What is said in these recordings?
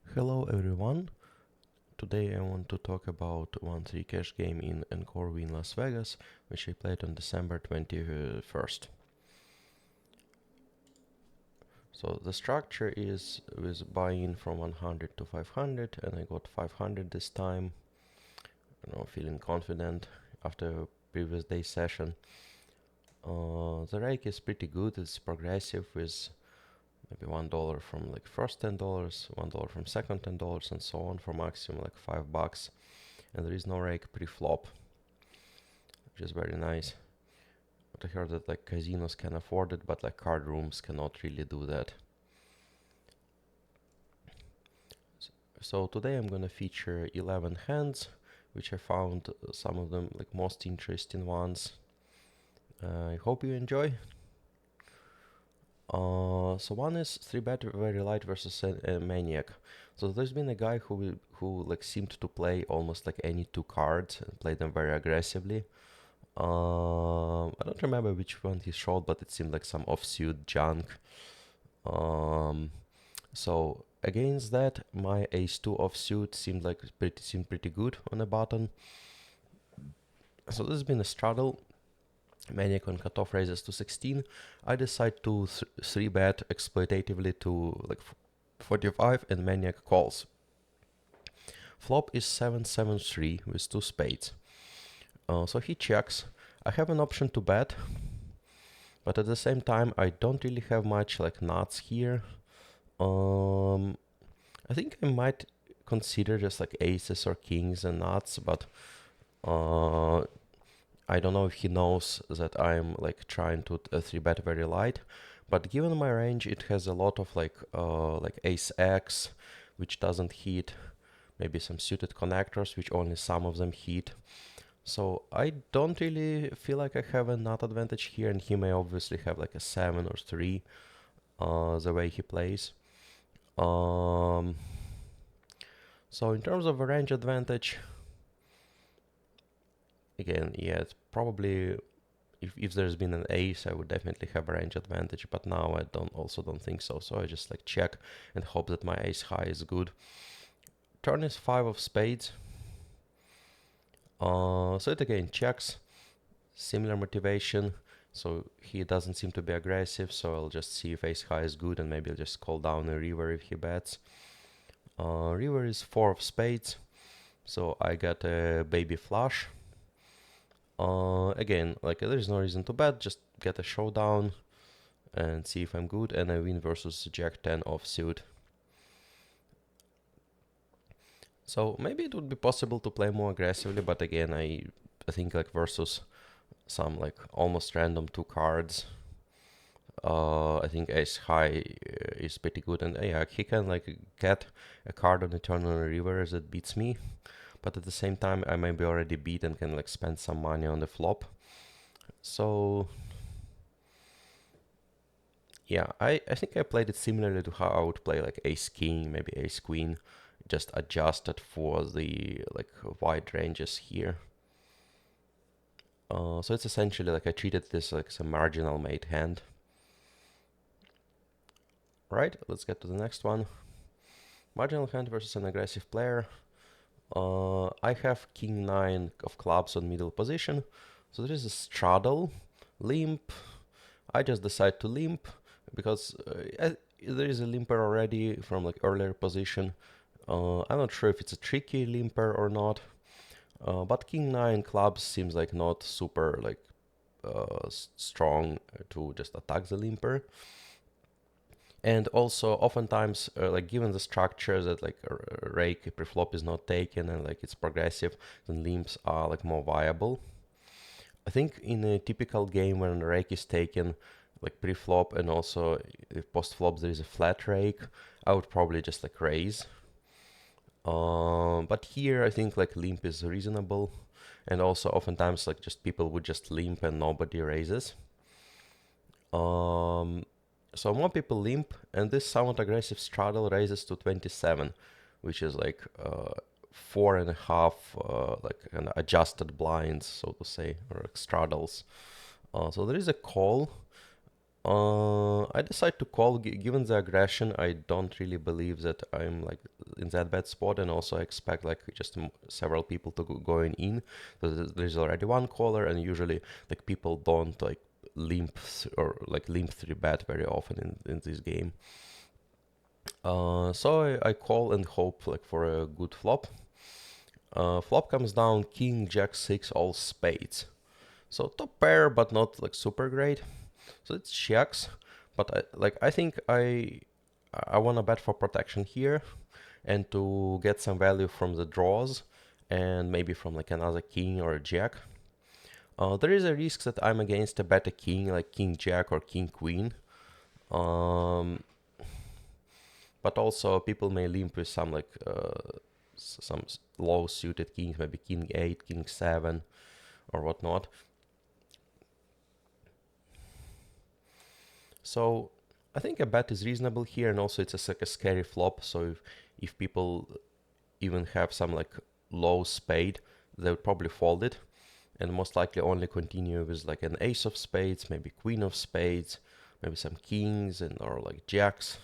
Hello everyone. Today I want to talk about 1-3 cash game in Encore Wynn Las Vegas, which I played on December 21st. So the structure is with buy-in from 100 to 500, and I got 500 this time. Feeling confident after previous day session. The rake is pretty good. It's progressive with maybe $1 from like first $10, $1 from second $10, and so on for maximum like $5. And there is no rake pre-flop, which is very nice. But I heard that like casinos can afford it, but like card rooms cannot really do that. So today I'm gonna feature 11 hands, which I found some of them like most interesting ones. I hope you enjoy. So one is 3-bet very light versus a maniac. So there's been a guy who like seemed to play almost like any two cards and play them very aggressively. I don't remember which one he showed, but it seemed like some offsuit junk. So against that, my ace-2 offsuit seemed pretty good on the button. So this has been a struggle. Maniac on cutoff raises to 16. I decide to 3-bet exploitatively to like 45, and Maniac calls. Flop is 7-7-3 with two spades. So he checks. I have an option to bet, but at the same time I don't really have much like nuts here. I think I might consider just like aces or kings and nuts, but I don't know if he knows that I'm like trying to 3-bet very light. But given my range, it has a lot of like ace X, which doesn't hit. Maybe some suited connectors, which only some of them hit. So I don't really feel like I have a nut advantage here, and he may obviously have like a 7 or 3 the way he plays. So in terms of a range advantage, again, yeah, it's probably if there's been an ace, I would definitely have a range advantage. But now I don't think so. So I just like check and hope that my ace high is good. Turn is 5 of spades. So it again checks. Similar motivation. So he doesn't seem to be aggressive. So I'll just see if ace high is good, and maybe I'll just call down a river if he bets. River is 4 of spades. So I got a baby flush. Again, like there's no reason to bet, just get a showdown and see if I'm good, and I win versus Jack 10 offsuit. So maybe it would be possible to play more aggressively, but again, I think like versus some like almost random two cards, I think ace high is pretty good, and yeah, he can like get a card on the turn on a river that beats me, but at the same time I may be already beat and can like spend some money on the flop. So yeah, I think I played it similarly to how I would play like ace king, maybe ace queen, just adjusted for the like wide ranges here. So it's essentially like I treated this like some marginal mate hand. Right, let's get to the next one. Marginal hand versus an aggressive player. I have king 9 of clubs on middle position. So there is a straddle, limp. I just decide to limp because there is a limper already from like earlier position. I'm not sure if it's a tricky limper or not. But king 9 clubs seems like not super like strong to just attack the limper. And also, oftentimes, like given the structure that like rake preflop is not taken and like it's progressive, then limps are like more viable. I think in a typical game when rake is taken, like pre-flop and also if post-flop there is a flat rake, I would probably just like raise. But here I think like limp is reasonable, and also oftentimes like just people would just limp and nobody raises. So more people limp, and this somewhat aggressive straddle raises to 27, which is like 4.5 like an adjusted blinds, so to say, or like straddles. So there is a call. I decide to call, given the aggression. I don't really believe that I'm like in that bad spot, and also I expect like just several people to going in. So there's already one caller, and usually like people don't like limp or like limp 3-bet very often in this game. So I call and hope like for a good flop. Flop comes down King Jack 6 all spades. So top pair, but not like super great. So it checks, but I think I want to bet for protection here, and to get some value from the draws, and maybe from like another king or a jack. There is a risk that I'm against a better king, like king jack or king queen. Um, but also people may limp with some like some low suited kings, maybe king 8, king 7, or whatnot. So I think a bet is reasonable here, and also it's like a scary flop. So if people even have some like low spade, they would probably fold it, and most likely only continue with like an ace of spades, maybe queen of spades, maybe some kings and or like jacks.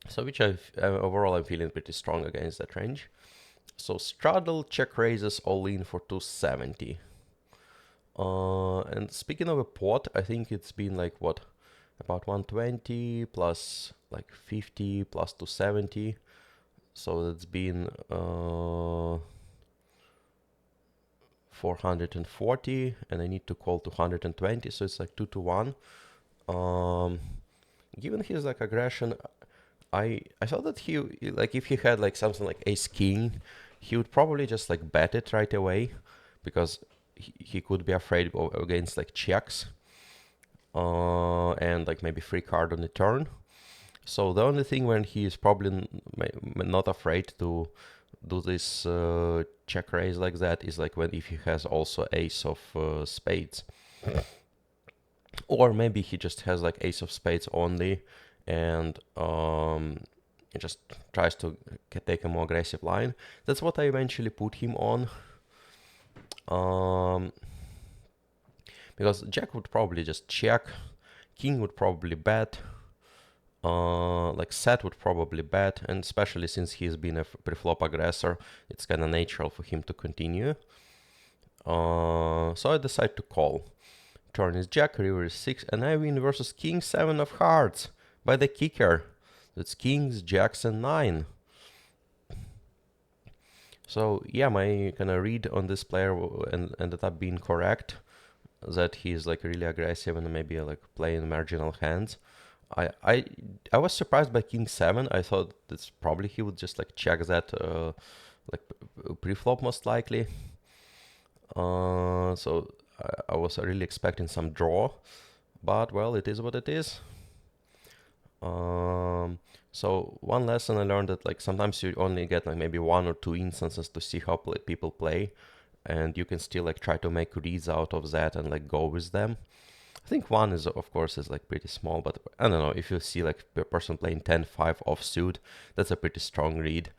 So which overall I'm feeling pretty strong against that range. So straddle check raises all in for 270. And speaking of a pot, I think it's been like what, about 120 plus like 50 plus 270. So that's been 440, and I need to call 220, so it's like 2 to 1. Given his like aggression, I thought that he like if he had like something like ace king, he would probably just like bet it right away, because he could be afraid against like checks, and like maybe free card on the turn. So the only thing when he is probably not afraid to do this check raise like that is like when if he has also ace of spades, or maybe he just has like ace of spades only, and he just tries to take a more aggressive line. That's what I eventually put him on. Because jack would probably just check, king would probably bet, like set would probably bet, and especially since he's been a pre-flop aggressor, it's kind of natural for him to continue. So I decide to call. Turn is jack, river is 6, and I win versus king 7 of hearts by the kicker. That's kings, jacks, and 9. So yeah, my kind of read on this player ended up being correct, that he's like really aggressive and maybe like playing marginal hands. I was surprised by king 7. I thought that's probably he would just like check that like pre-flop most likely. So I was really expecting some draw, but well, it is what it is. So one lesson I learned that like sometimes you only get like maybe 1 or 2 instances to see how people play, and you can still like try to make reads out of that and like go with them. I think 1 is of course is like pretty small, but I don't know, if you see like a person playing 10-5 offsuit, that's a pretty strong read.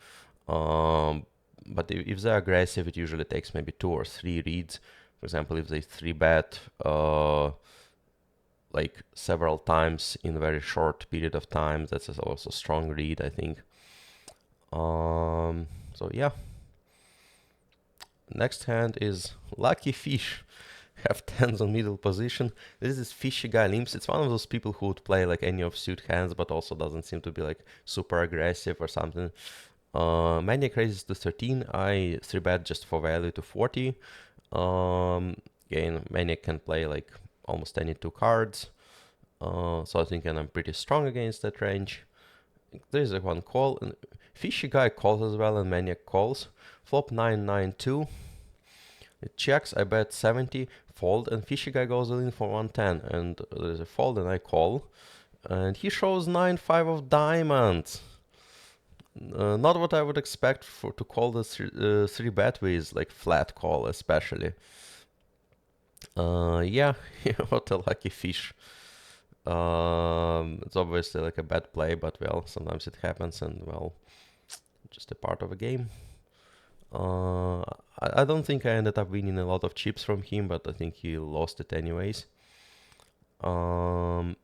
But if they're aggressive, it usually takes maybe 2 or 3 reads. For example, if they 3-bet like several times in a very short period of time, that's also a strong read, I think. So yeah. Next hand is Lucky Fish. Have tens on middle position. This is fishy guy limps. It's one of those people who would play like any offsuit hands, but also doesn't seem to be like super aggressive or something. Maniac raises to 13. I 3-bet just for value to 40. Again, Maniac can play like almost any 2 cards. So I think I'm pretty strong against that range. There's a one call. And fishy guy calls as well, and Maniac calls. Flop 9-9-2. It checks, I bet 70, fold, and fishy guy goes in for 110. And there's a fold, and I call. And he shows 9-5 of diamonds. Not what I would expect to call the 3-bet with, like flat call especially. Yeah, what a lucky fish. It's obviously like a bad play, but well, sometimes it happens, and well, just a part of a game. I don't think I ended up winning a lot of chips from him, but I think he lost it anyways. Um,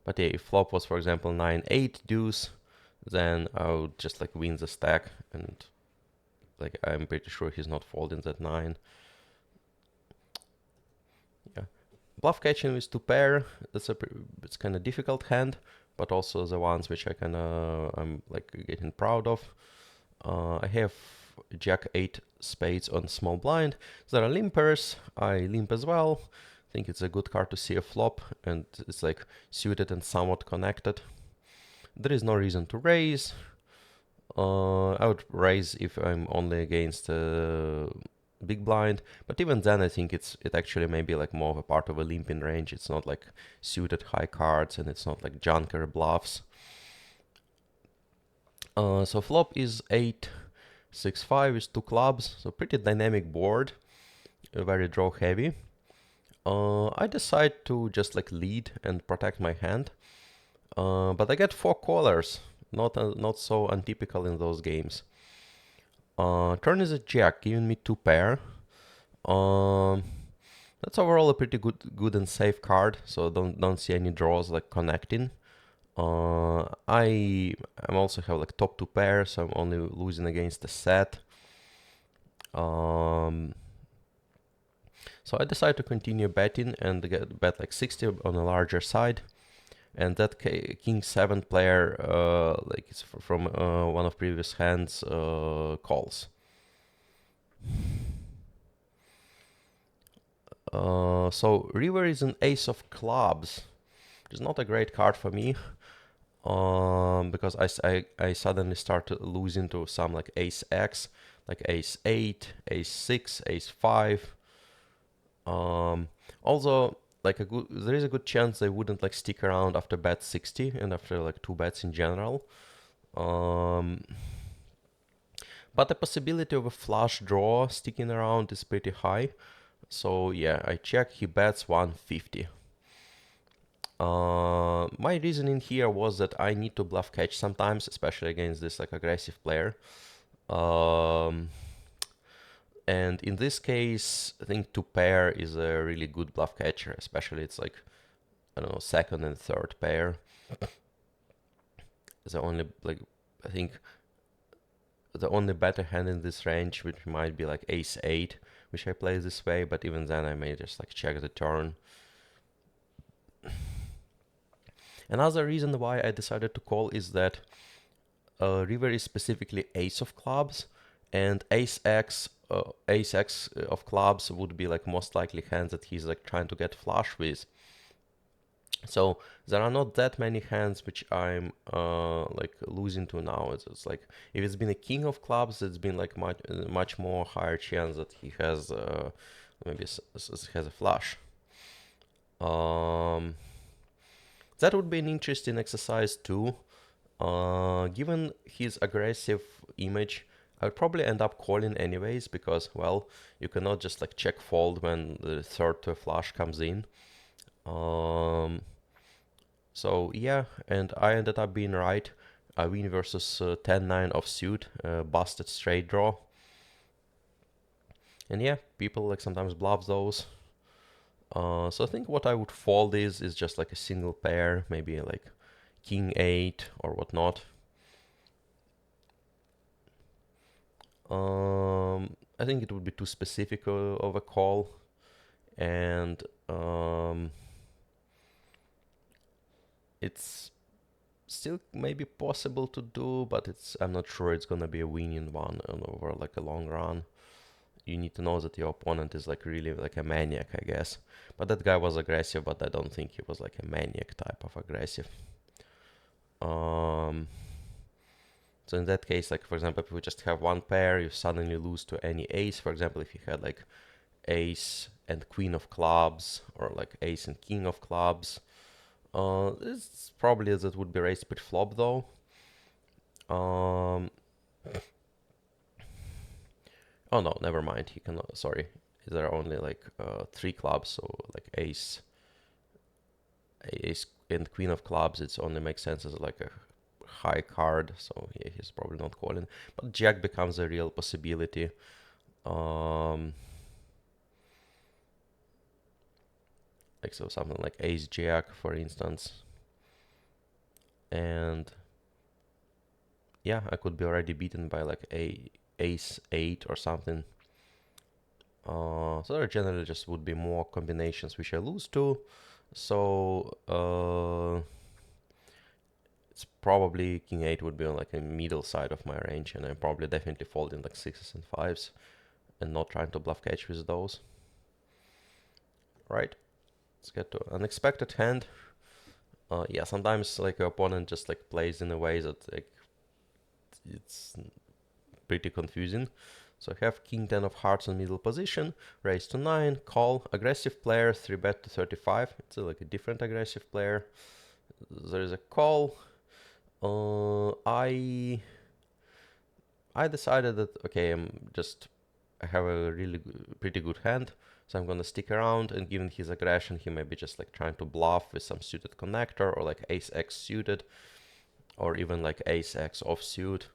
but yeah, if flop was, for example, 9-8 deuce, then I would just like win the stack, and like I'm pretty sure he's not folding that 9. Yeah, bluff catching with 2 pair. It's kind of difficult hand, but also the ones which I'm like getting proud of. I have Jack 8 spades on small blind. There are limpers. I limp as well. I think it's a good card to see a flop, and it's like suited and somewhat connected. There is no reason to raise. I would raise if I'm only against big blind, but even then I think it actually may be like more of a part of a limping range. It's not like suited high cards, and it's not like junker bluffs. So flop is 8-6-5 with 2 clubs, so pretty dynamic board, very draw heavy. I decide to just like lead and protect my hand, but I get 4 callers, not so untypical in those games. Turn is a jack, giving me 2 pair. That's overall a pretty good and safe card, so don't see any draws like connecting. I also have like top 2 pairs, so I'm only losing against the set. So I decide to continue betting and bet like 60 on a larger side. And that King 7 player, like it's from one of previous hands, calls. So river is an ace of clubs, which is not a great card for me. Because I suddenly start losing to some like ace X, like ace 8, ace 6, ace 5. Also, like there is a good chance they wouldn't like stick around after bet 60 and after like 2 bets in general. But the possibility of a flush draw sticking around is pretty high. So yeah, I check, he bets 150. My reasoning here was that I need to bluff catch sometimes, especially against this like aggressive player. And in this case, I think 2 pair is a really good bluff catcher, especially it's like, I don't know, second and third pair. The only like I think the only better hand in this range, which might be like ace 8, which I play this way, but even then I may just like check the turn. Another reason why I decided to call is that river is specifically ace of clubs, and ace X of clubs would be like most likely hands that he's like trying to get flush with. So there are not that many hands which I'm like losing to now. It's like if it's been a king of clubs, it's been like much more higher chance that he has maybe has a flush. That would be an interesting exercise too. Given his aggressive image, I would probably end up calling anyways because, well, you cannot just like check fold when the third to a flush comes in. So yeah, and I ended up being right. I win versus 10-9 offsuit, busted straight draw. And yeah, people like sometimes bluff those. So I think what I would fold is just like a single pair, maybe like king 8 or whatnot. I think it would be too specific of a call, and it's still maybe possible to do, but I'm not sure it's gonna be a winning one over like a long run. You need to know that your opponent is like really like a maniac, I guess. But that guy was aggressive, but I don't think he was like a maniac type of aggressive. So in that case, like for example, if we just have 1 pair, you suddenly lose to any ace. For example, if you had like ace and queen of clubs, or like ace and king of clubs, it's probably that would be raised pretty flop though. Oh no, never mind. He cannot. Sorry, there are only like 3 clubs, so like ace and queen of clubs. It only makes sense as like a high card, so yeah, he's probably not calling. But jack becomes a real possibility. like so something like ace jack, for instance, and yeah, I could be already beaten by like a ace 8 or something. So there generally just would be more combinations which I lose to. So it's probably king 8 would be on like a middle side of my range, and I'm probably definitely folding like 6s and 5s and not trying to bluff catch with those. Right, let's get to unexpected hand. Yeah, sometimes like your opponent just like plays in a way that like it's pretty confusing. So I have king 10 of hearts in middle position, raise to 9, call, aggressive player, 3-bet to 35. It's like a different aggressive player. There is a call. I decided that, okay, I have a really pretty good hand, so I'm gonna stick around, and given his aggression, he may be just like trying to bluff with some suited connector, or like ace x suited, or even like ace x offsuit.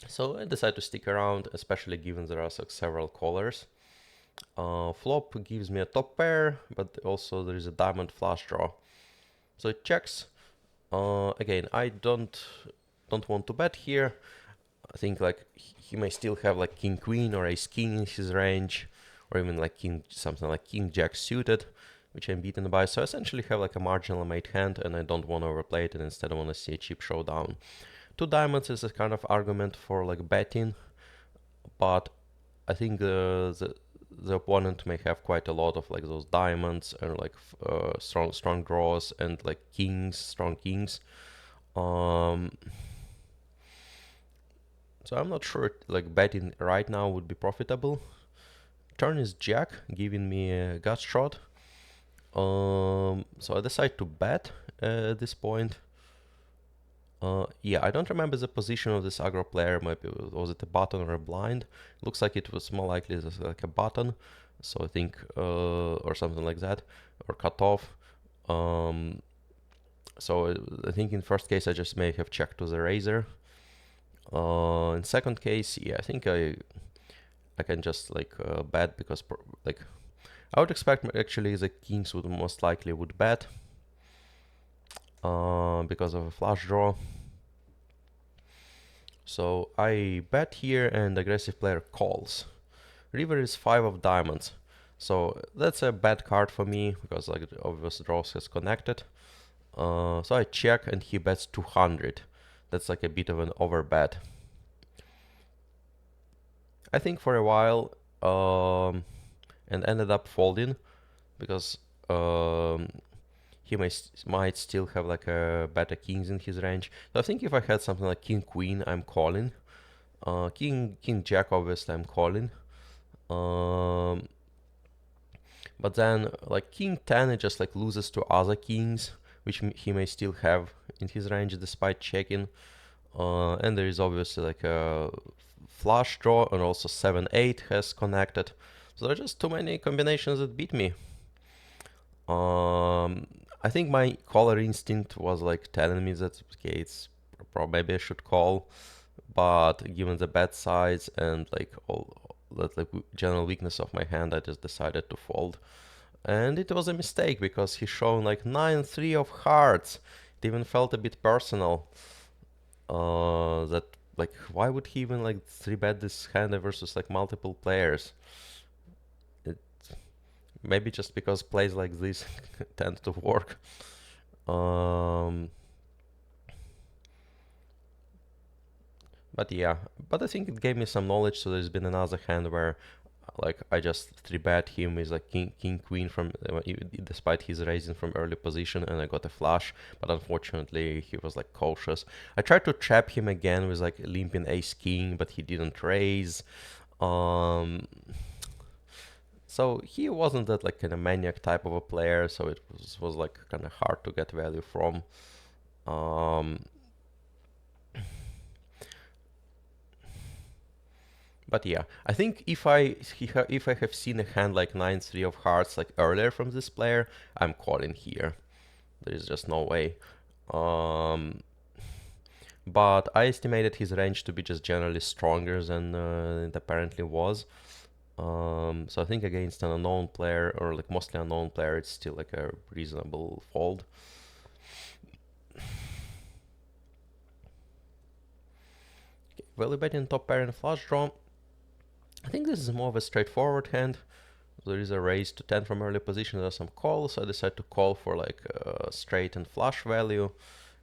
So I decided to stick around, especially given there are like several callers. Flop gives me a top pair, but also there is a diamond flush draw. So it checks. Again, I don't want to bet here. I think like he may still have like king queen or ace king in his range, or even like something like king jack suited, which I'm beaten by. So I essentially have like a marginal mate hand, and I don't want to overplay it, and instead I want to see a cheap showdown. 2 diamonds is a kind of argument for like betting, but I think the opponent may have quite a lot of like those diamonds and like strong draws and like strong kings. So I'm not sure like betting right now would be profitable. Turn is jack, giving me a gut shot. So I decide to bet at this point. Yeah, I don't remember the position of this aggro player. Maybe was it a button or a blind? Looks like it was more likely like a button. So I think, or something like that, or cut off. So I think in first case I just may have checked to the razor. In second case, yeah, I think I can just like bet, because like I would expect actually the kings would most likely would bet because of a flush draw. So I bet here, and aggressive player calls. River is 5 of diamonds, so that's a bad card for me because like obvious draws has connected. So I check, and he bets 200. That's like a bit of an overbet. I think for a while, and ended up folding because he might still have like a better kings in his range. So I think if I had something like king queen, I'm calling. King jack, obviously I'm calling. But then like king 10, it just like loses to other kings, which he may still have in his range despite checking. And there is obviously like a flush draw, and also 7-8 has connected. So there are just too many combinations that beat me. I think my caller instinct was like telling me that okay, it's probably maybe I should call, but given the bet size and like all that like general weakness of my hand, I just decided to fold. And it was a mistake because he shown like 9-3 of hearts. It even felt a bit personal. That like why would he even like 3-bet this hand versus like multiple players? Maybe just because plays like this tend to work. But yeah, but I think it gave me some knowledge. So there's been another hand where like I just 3-bet him with like king queen from despite his raising from early position, and I got a flush, but unfortunately he was like cautious. I tried to trap him again with like limping ace king, but he didn't raise. So he wasn't that like kind of maniac type of a player, so it was like kind of hard to get value from. But yeah, I think if I have seen a hand like 9-3 of hearts like earlier from this player, I'm calling here. There is just no way. But I estimated his range to be just generally stronger than it apparently was. So I think against an unknown player, or like mostly unknown player, it's still like a reasonable fold. Value betting top pair and flush draw. I think this is more of a straightforward hand. There is a raise to 10 from early position. There are some calls. So I decide to call for like straight and flush value,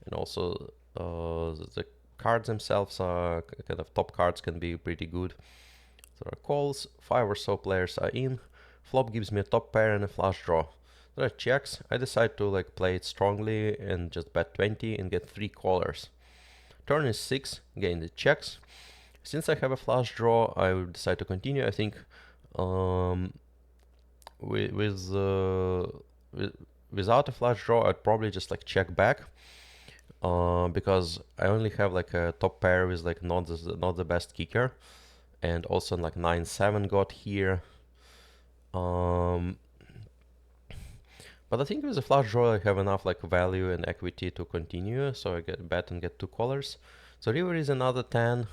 and also the cards themselves are kind of top cards can be pretty good. There are calls. 5 or so players are in. Flop gives me a top pair and a flush draw. There are checks. I decide to like play it strongly and just bet 20 and get 3 callers. Turn is 6. Again the checks. Since I have a flush draw, I will decide to continue. I think without a flush draw, I'd probably just like check back, because I only have like a top pair with like not the best kicker, and also like 9-7 got here. But I think with a flush draw I have enough like value and equity to continue, so I get bet and get 2 callers. So river is another 10.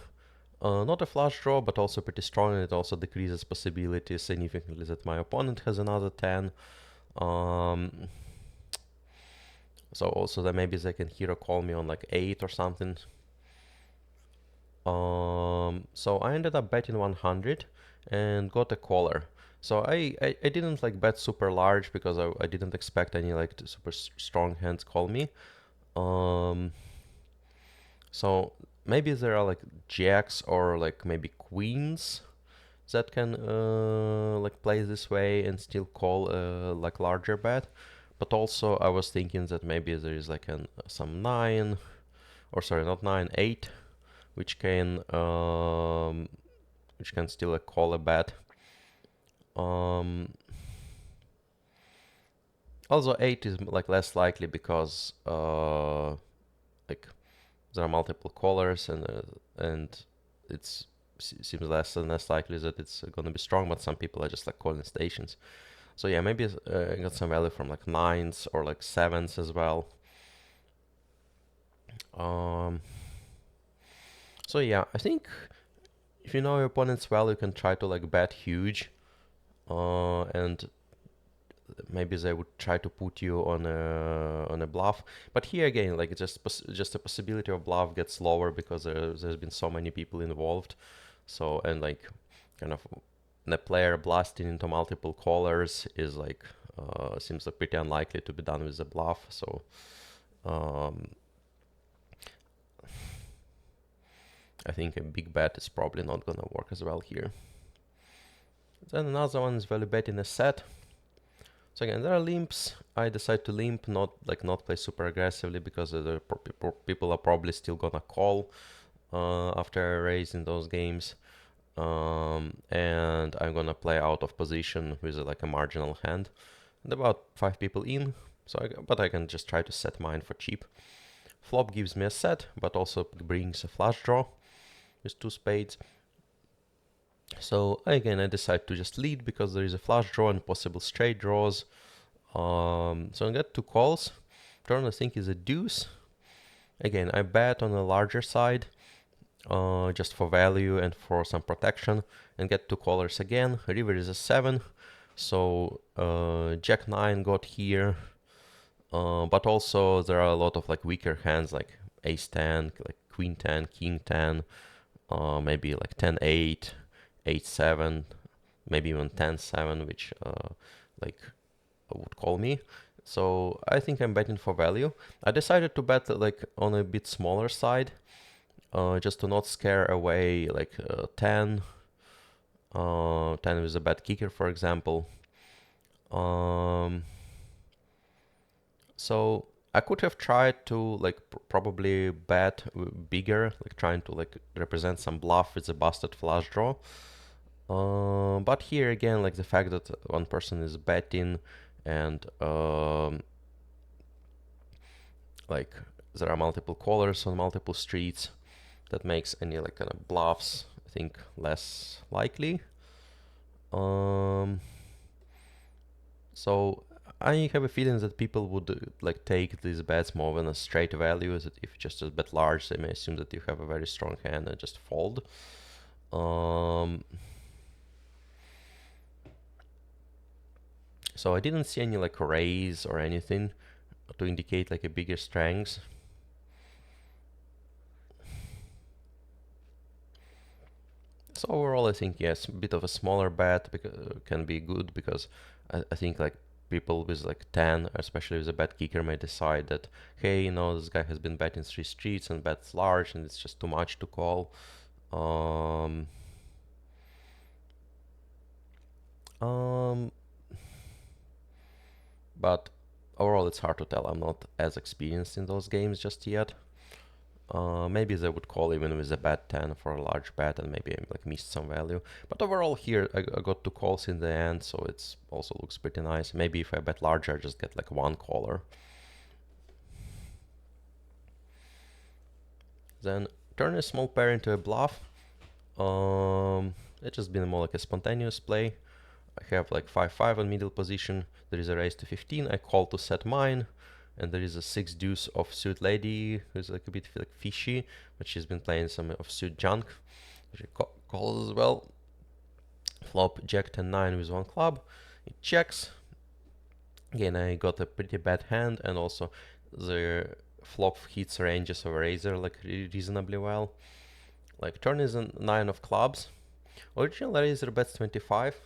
Not a flush draw, but also pretty strong, and it also decreases possibility significantly that my opponent has another 10. So also that maybe they can hero call me on like 8 or something. So I ended up betting 100 and got a caller. So I didn't like bet super large because I didn't expect any like super strong hands call me. So maybe there are like jacks or like maybe queens that can like play this way and still call like larger bet. But also I was thinking that maybe there is like some 9, or sorry, not 9, 8, which can still call a bet. Also 8 is like less likely because like there are multiple callers, and it seems less and less likely that it's gonna be strong, but some people are just like calling stations. So yeah, maybe I got some value from like 9s or like 7s as well. So yeah, I think if you know your opponent's well, you can try to like bet huge, and maybe they would try to put you on a bluff. But here again, like it's just a possibility of bluff gets lower because there's been so many people involved. So, and like kind of the player blasting into multiple callers is like seems like pretty unlikely to be done with a bluff. So I think a big bet is probably not gonna work as well here. Then another one is value betting a set. So again, there are limps. I decide to limp, not play super aggressively because the people are probably still gonna call after I raise in those games. And I'm gonna play out of position with like a marginal hand. And about 5 people in, but I can just try to set mine for cheap. Flop gives me a set, but also brings a flush draw with 2 spades. So again, I decide to just lead because there is a flush draw and possible straight draws. So I got 2 calls. Turn I think is a deuce. Again, I bet on the larger side, just for value and for some protection, and get 2 callers again. River is a 7, so Jack 9 got here, but also there are a lot of like weaker hands like Ace 10, like Queen 10, King 10, maybe like 10-8, 8-7, maybe even 10-7, which like would call me. So I think I'm betting for value. I decided to bet like on a bit smaller side, just to not scare away like 10 with a bad kicker, for example. So I could have tried to like probably bet bigger, like trying to like represent some bluff with a busted flush draw. But here again, like the fact that one person is betting and like there are multiple callers on multiple streets, that makes any like kind of bluffs, I think, less likely. So I have a feeling that people would like take these bets more than a straight value. That if you just bet large, they may assume that you have a very strong hand and just fold. So I didn't see any like raise or anything to indicate like a bigger strength. So overall, I think yes, a bit of a smaller bet can be good, because I think like people with like 10, especially with a bet kicker, may decide that, hey, you know, this guy has been betting 3 streets and bets large, and it's just too much to call. Um, um, but overall, it's hard to tell. I'm not as experienced in those games just yet. Maybe they would call even with a bet 10 for a large bet, and maybe I like missed some value. But overall here I got 2 calls in the end, so it's also looks pretty nice. Maybe if I bet larger, I just get like 1 caller. Then turn a small pair into a bluff. It's just been more like a spontaneous play. I have like 5-5 on middle position. There is a raise to 15. I call to set mine. And there is a 6 deuce offsuit lady who's like a bit like fishy, but she's been playing some offsuit junk, which I calls as well. Flop jack 10-9 with 1 club. It checks. Again, I got a pretty bad hand, and also the flop hits ranges of razor like reasonably well. Like turn is a 9 of clubs. Original razor bets 25.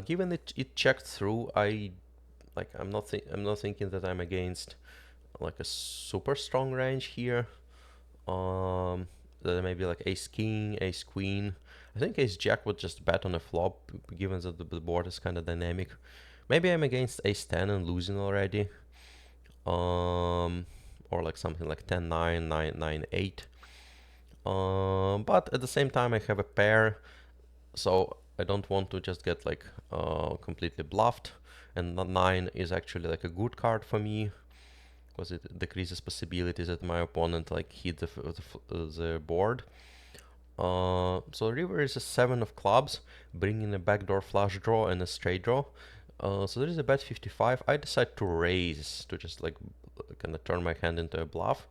Given it checked through, I'm not thinking that I'm against like a super strong range here. That maybe like ace king, ace queen. I think ace jack would just bet on a flop, given that the board is kind of dynamic. Maybe I'm against ace 10 and losing already. Or like something like 10-9, 9-9-8. But at the same time I have a pair, so I don't want to just get like completely bluffed. And 9 is actually like a good card for me, because it decreases possibilities that my opponent like hit the board. So river is a 7 of clubs, bringing a backdoor flush draw and a straight draw. So there is a bet 55. I decide to raise to just like kind of turn my hand into a bluff.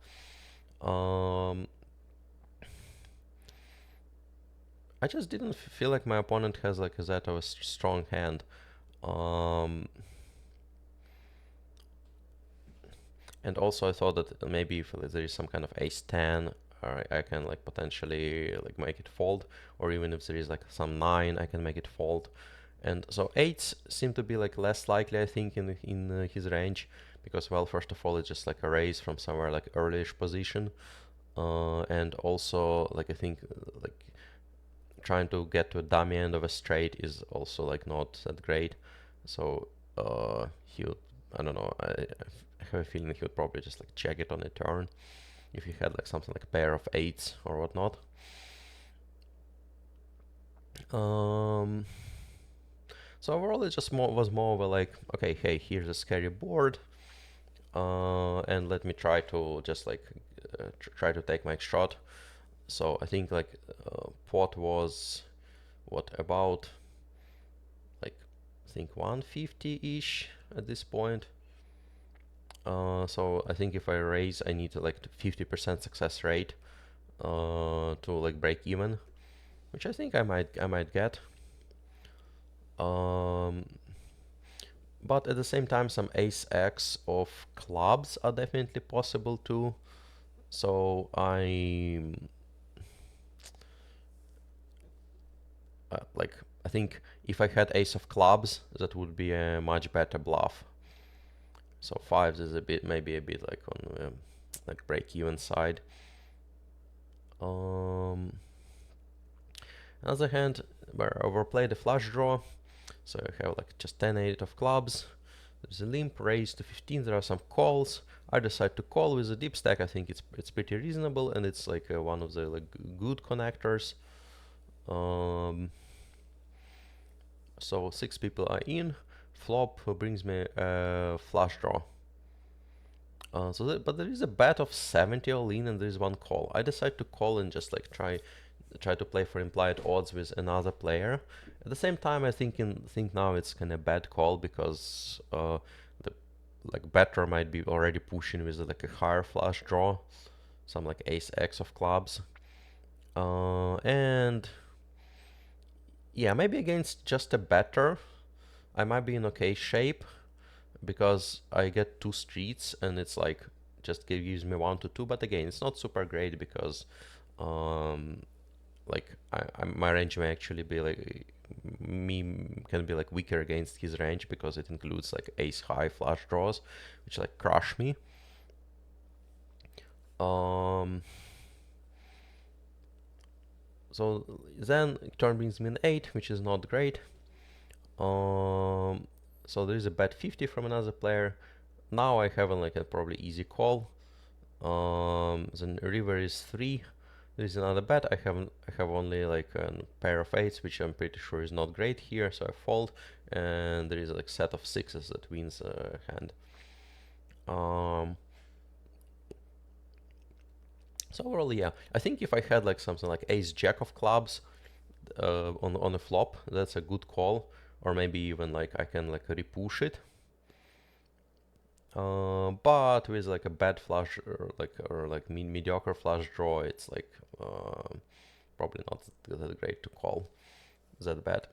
I just didn't feel like my opponent has like that of a strong hand. And also I thought that maybe if there is some kind of ace 10, I can like potentially like make it fold, or even if there is like some 9, I can make it fold. And so 8s seem to be like less likely, I think, in his range, because, well, first of all, it's just like a raise from somewhere like earlyish position, and also like I think like trying to get to a dummy end of a straight is also like not that great. So he would, I don't know, I have a feeling he would probably just like check it on a turn if he had like something like a pair of 8s or whatnot. So overall it just was more of a like, okay, hey, here's a scary board, and let me try to just like try to take my shot. So I think like pot was what, about like I think 150-ish at this point. So I think if I raise, I need like 50% success rate to like break even, which I think I might get. But at the same time, some ace X of clubs are definitely possible too. So I think if I had ace of clubs, that would be a much better bluff. So 5s is maybe a bit like on like break even side. On the other hand, where I overplay the flush draw, so I have like just 10-8 of clubs. There's a limp, raise to 15. There are some calls. I decide to call with a deep stack. I think it's pretty reasonable, and it's like one of the like good connectors. So 6 people are in. Flop brings me a flush draw. But there is a bet of 70 all in, and there is 1 call. I decide to call and just like try to play for implied odds with another player. At the same time, I think now it's kind of bad call, because the like better might be already pushing with like a higher flush draw, some like ace X of clubs, and yeah, maybe against just a better, I might be in okay shape because I get 2 streets and it's like just gives me 1 to 2. But again, it's not super great because like my range may actually be like can be like weaker against his range because it includes like ace high flush draws, which like crush me. So then turn brings me an 8, which is not great. So there is a bet 50 from another player. Now I have like a probably easy call. Then river is 3. There is another bet. I have only like a pair of 8s, which I'm pretty sure is not great here, so I fold. And there is like set of 6s that wins a hand. So overall, yeah, I think if I had like something like ace jack of clubs on the flop, that's a good call. Or maybe even like I can like repush it. But with like a bad flush or like mediocre flush draw, it's like probably not that great to call that bad.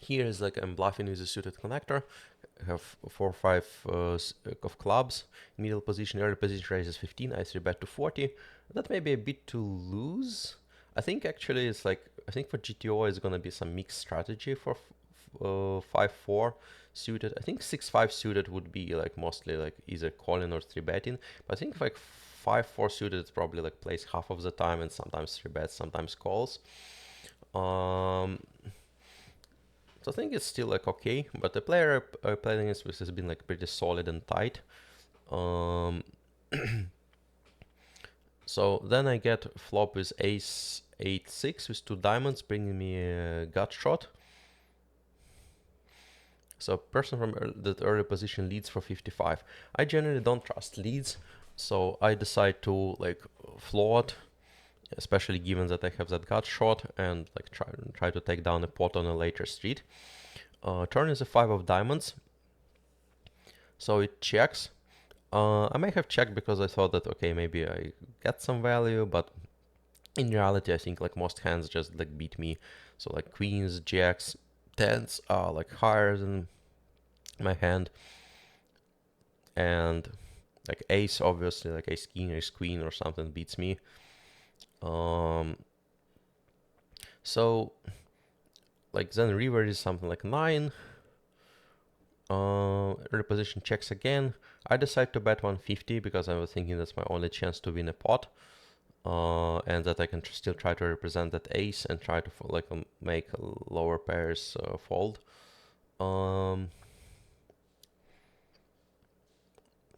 Here is like I'm bluffing with a suited connector. I have 4-5 of clubs. Middle position, early position raises 15. I 3-bet to 40. That may be a bit too loose. I think actually it's like I think for GTO is gonna be some mixed strategy for 5-4 suited. I think 6-5 suited would be like mostly like either calling or 3-betting. But I think like 5-4 suited it's probably like plays half of the time and sometimes 3-bets, sometimes calls. So I think it's still like okay, but the player I'm playing against has been like pretty solid and tight. So then I get flop with ace 8-6 with 2 diamonds, bringing me a gut shot. So person from that early position leads for 55. I generally don't trust leads, so I decide to like float, especially given that I have that gut shot, and like try to take down a pot on a later street. Turn is a 5 of diamonds, so it checks. I may have checked because I thought that okay, maybe I get some value, but in reality I think like most hands just like beat me. So like queens, jacks, tens are like higher than my hand, and like ace obviously like ace king, ace queen or something beats me. So like then river is something like 9. Early position checks again. I decide to bet 150 because I was thinking that's my only chance to win a pot, and that I can still try to represent that ace and try to like make lower pairs fold.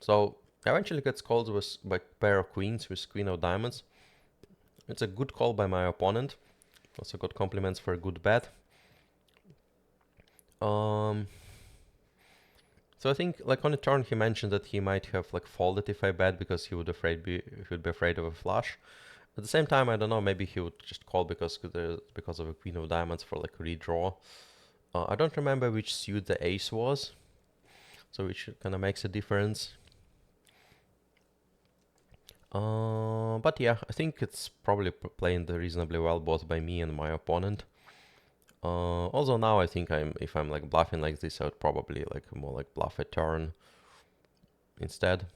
So eventually gets called with by pair of queens with queen of diamonds. It's a good call by my opponent. Also got compliments for a good bet. So I think like on the turn he mentioned that he might have like folded if I bet because he would be afraid of a flush. At the same time, I don't know, maybe he would just call because of a queen of diamonds for like redraw. I don't remember which suit the ace was, so which kind of makes a difference. But yeah, I think it's probably playing reasonably well both by me and my opponent. Also now I think if I'm like bluffing like this, I would probably like more like bluff a turn instead.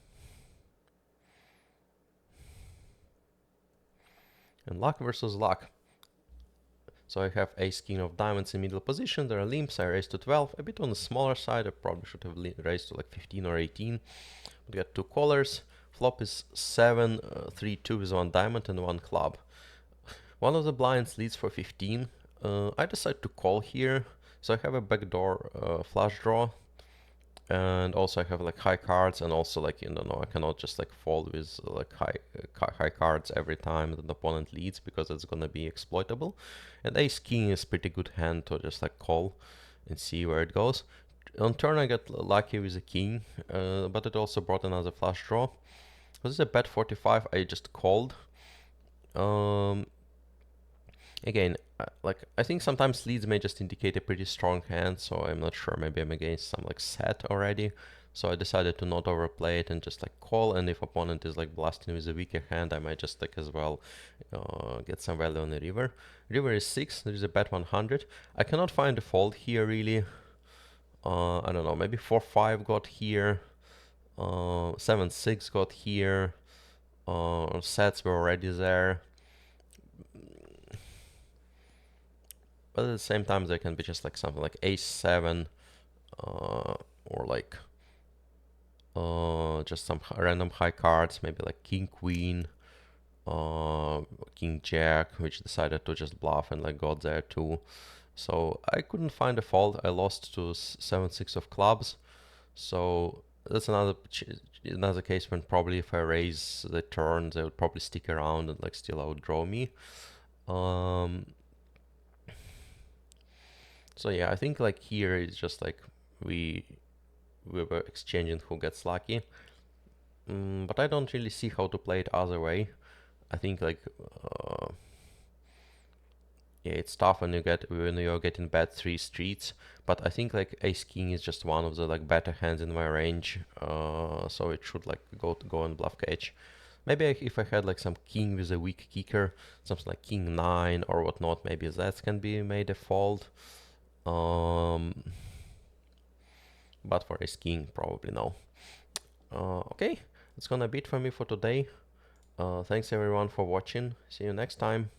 And luck versus luck. So I have ace king of diamonds in middle position. There are limps. I raised to 12, a bit on the smaller side. I probably should have raised to like 15 or 18. We got 2 callers. Flop is 7, 3, 2 with 1 diamond and 1 club. One of the blinds leads for 15. I decide to call here. So I have a backdoor flush draw. And also I have like high cards, and also like, you know, I cannot just like fold with like high cards every time the opponent leads because it's gonna be exploitable. And ace king is pretty good hand to just like call and see where it goes. On turn I get lucky with a king, but it also brought another flush draw. This is a bet 45, I just called. Again, like I think sometimes leads may just indicate a pretty strong hand, so I'm not sure. Maybe I'm against some like set already. So I decided to not overplay it and just like call, and if opponent is like blasting with a weaker hand, I might just like as well get some value on the river. River is 6, there is a bet 100. I cannot find a fold here really. I don't know, maybe 4-5 got here, 7-6 got here, sets were already there. But at the same time, there can be just like something like ace-7, or like just some random high cards, maybe like king-queen, king-jack, which decided to just bluff and like got there too. So I couldn't find a fault. I lost to 7-6 of clubs. So that's another case when probably if I raise the turn, they would probably stick around and like still outdraw me. So yeah, I think like here it's just like we were exchanging who gets lucky. But I don't really see how to play it other way. I think like yeah, it's tough when you're getting bad 3 streets. But I think like ace king is just one of the like better hands in my range. So it should like go and bluff catch. Maybe if I had like some king with a weak kicker, something like king 9 or whatnot, maybe that can be made a fold. But for ace king, probably no. Okay, that's gonna be it for me for today. Thanks everyone for watching. See you next time.